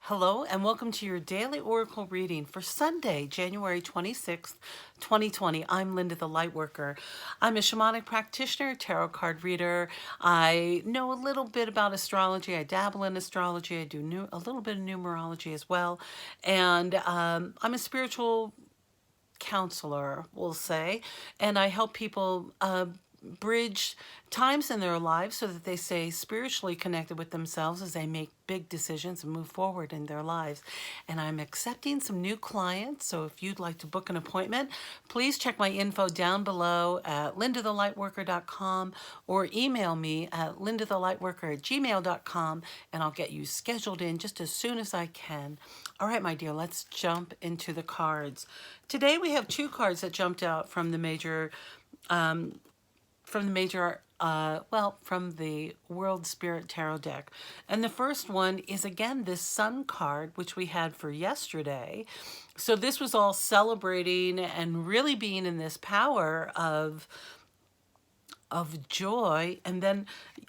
Hello and welcome to your daily oracle reading for Sunday, January 26th, 2020. I'm Linda the Lightworker. I'm a shamanic practitioner, tarot card reader. I know a little bit about astrology. I dabble in astrology. I do a little bit of numerology as well. And I'm a spiritual counselor, we'll say, and I help people bridge times in their lives so that they stay spiritually connected with themselves as they make big decisions and move forward in their lives. And I'm accepting some new clients, so if you'd like to book an appointment, please check my info down below at LindaTheLightWorker.com or email me at LindaTheLightWorker@gmail.com and I'll get you scheduled in just as soon as I can. All right, my dear, let's jump into the cards. Today we have two cards that jumped out from the from the World Spirit Tarot deck. And the first one is, again, this Sun card, which we had for yesterday. So this was all celebrating and really being in this power of joy. And then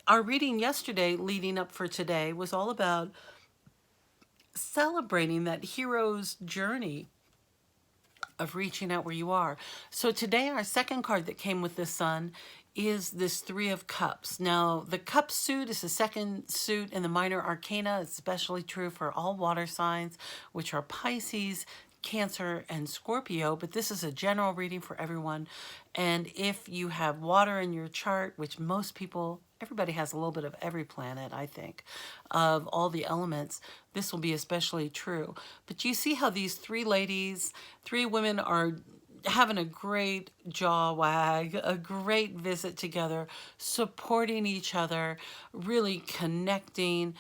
our reading yesterday, leading up for today, was all about celebrating that hero's journey of reaching out where you are. So today our second card that came with the Sun is this Three of Cups. Now the Cup suit is the second suit in the minor arcana. It's especially true for all water signs, which are Pisces, Cancer, and Scorpio, but this is a general reading for everyone. And if you have water in your chart, which most people, everybody has a little bit of every planet, I think, of all the elements, this will be especially true. But you see how these three women are having a great jaw wag, a great visit together, supporting each other, really connecting.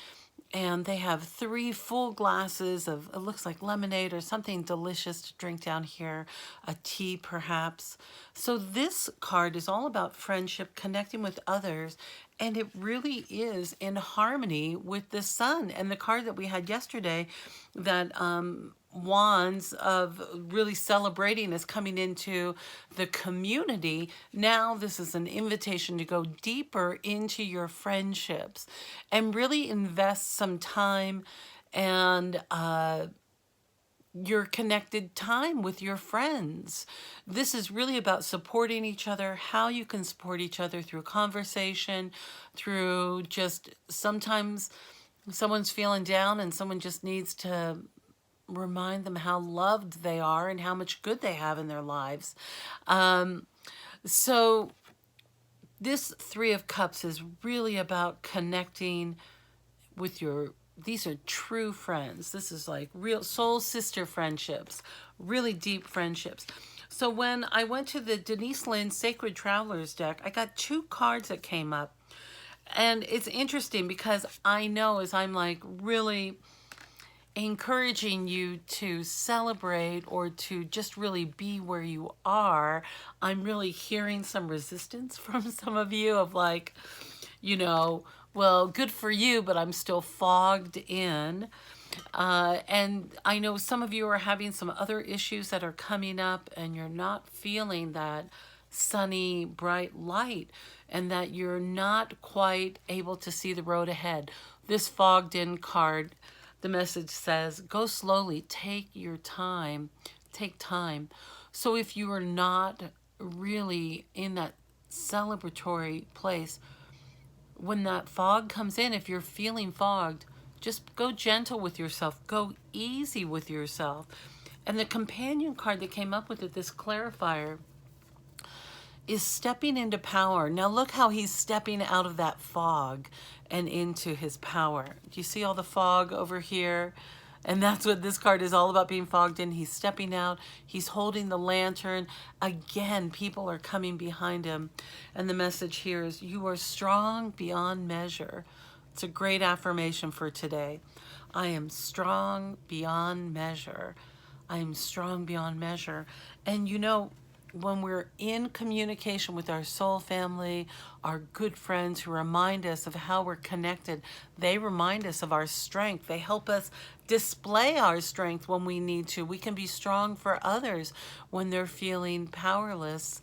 And they have three full glasses of, it looks like lemonade or something delicious to drink down here, a tea perhaps. So this card is all about friendship, connecting with others, and it really is in harmony with the Sun. And the card that we had yesterday, that wands of really celebrating is coming into the community. Now this is an invitation to go deeper into your friendships and really invest some time and your connected time with your friends. This is really about supporting each other, how you can support each other through conversation, through just sometimes someone's feeling down and someone just needs to remind them how loved they are and how much good they have in their lives. So this Three of Cups is really about connecting with these are true friends. This is like real soul sister friendships, really deep friendships. So when I went to the Denise Linn Sacred Travelers deck, I got two cards that came up. And it's interesting because I know as I'm like really encouraging you to celebrate or to just really be where you are, I'm really hearing some resistance from some of you of like, well, good for you, but I'm still fogged in. And I know some of you are having some other issues that are coming up and you're not feeling that sunny, bright light and that you're not quite able to see the road ahead. This fogged in card, the message says, go slowly, take your time, take time. So if you are not really in that celebratory place, when that fog comes in, if you're feeling fogged, just go gentle with yourself, go easy with yourself. And the companion card that came up with it, this clarifier, is stepping into power. Now look how he's stepping out of that fog and into his power. Do you see all the fog over here? And that's what this card is all about, being fogged in. He's stepping out. He's holding the lantern. Again, people are coming behind him. And the message here is, you are strong beyond measure. It's a great affirmation for today. I am strong beyond measure. I am strong beyond measure. And when we're in communication with our soul family, our good friends who remind us of how we're connected, they remind us of our strength. They help us display our strength when we need to. We can be strong for others when they're feeling powerless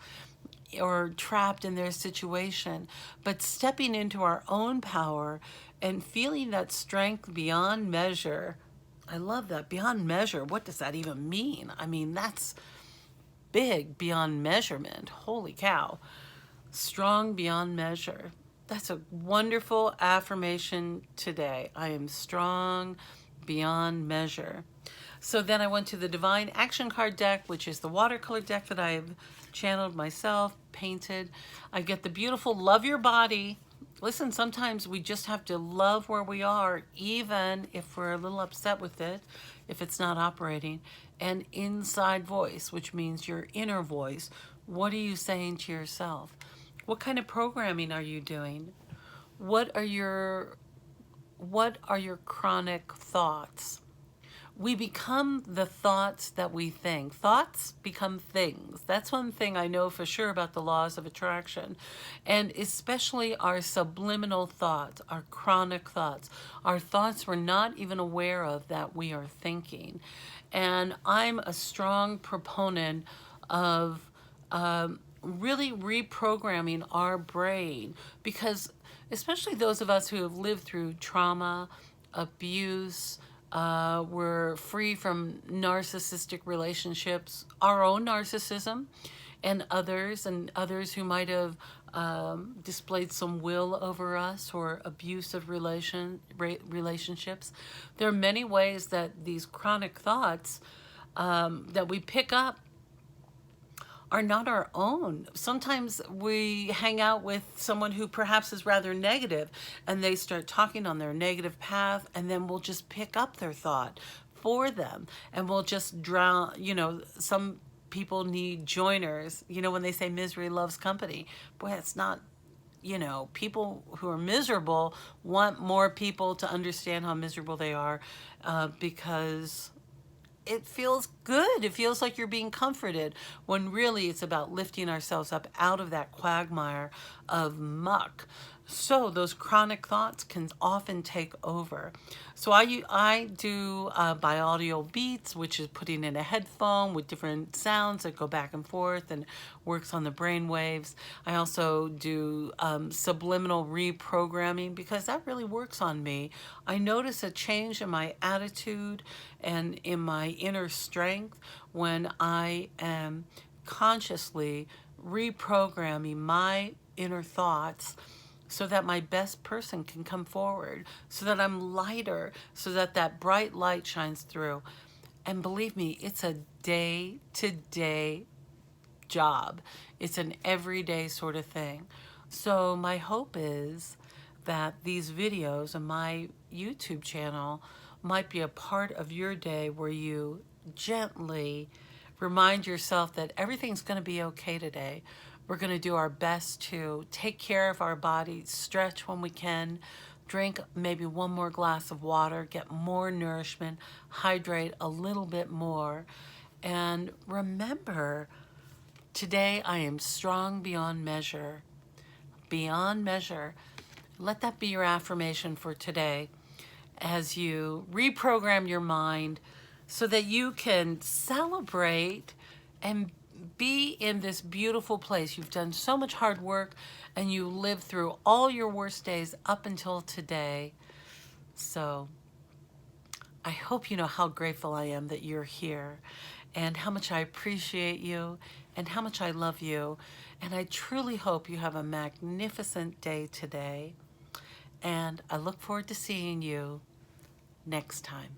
or trapped in their situation. But stepping into our own power and feeling that strength beyond measure, I love that. Beyond measure. What does that even mean? I mean, that's big, beyond measurement. Holy cow. Strong beyond measure. That's a wonderful affirmation today. I am strong beyond measure. So then I went to the Divine Action Card deck, which is the watercolor deck that I've channeled myself, painted. I get the beautiful Love Your Body. Listen, sometimes we just have to love where we are, even if we're a little upset with it, if it's not operating. And inside voice, which means your inner voice. What are you saying to yourself? What kind of programming are you doing? What are your chronic thoughts? We become the thoughts that we think. Thoughts become things. That's one thing I know for sure about the laws of attraction. And especially our subliminal thoughts, our chronic thoughts, our thoughts we're not even aware of that we are thinking. And I'm a strong proponent of really reprogramming our brain, because especially those of us who have lived through trauma, abuse, we're free from narcissistic relationships, our own narcissism, and others who might have displayed some will over us, or abusive relationships. There are many ways that these chronic thoughts that we pick up are not our own. Sometimes we hang out with someone who perhaps is rather negative, and they start talking on their negative path, and then we'll just pick up their thought for them, and we'll just drown. Some people need joiners. When they say misery loves company, boy, it's not. People who are miserable want more people to understand how miserable they are, because it feels good. It feels like you're being comforted, when really it's about lifting ourselves up out of that quagmire of muck. So those chronic thoughts can often take over. So I do binaural beats, which is putting in a headphone with different sounds that go back and forth and works on the brain waves. I also do subliminal reprogramming, because that really works on me. I notice a change in my attitude and in my inner strength when I am consciously reprogramming my inner thoughts, so that my best person can come forward, so that I'm lighter, so that that bright light shines through. And believe me, it's a day-to-day job. It's an everyday sort of thing. So my hope is that these videos on my YouTube channel might be a part of your day, where you gently remind yourself that everything's going to be okay today. We're going to do our best to take care of our body, stretch when we can, drink maybe one more glass of water, get more nourishment, hydrate a little bit more. And remember, today I am strong beyond measure. Beyond measure. Let that be your affirmation for today, as you reprogram your mind so that you can celebrate and be in this beautiful place. You've done so much hard work, and you lived through all your worst days up until today. So I hope you know how grateful I am that you're here, and how much I appreciate you, and how much I love you. And I truly hope you have a magnificent day today. And I look forward to seeing you next time.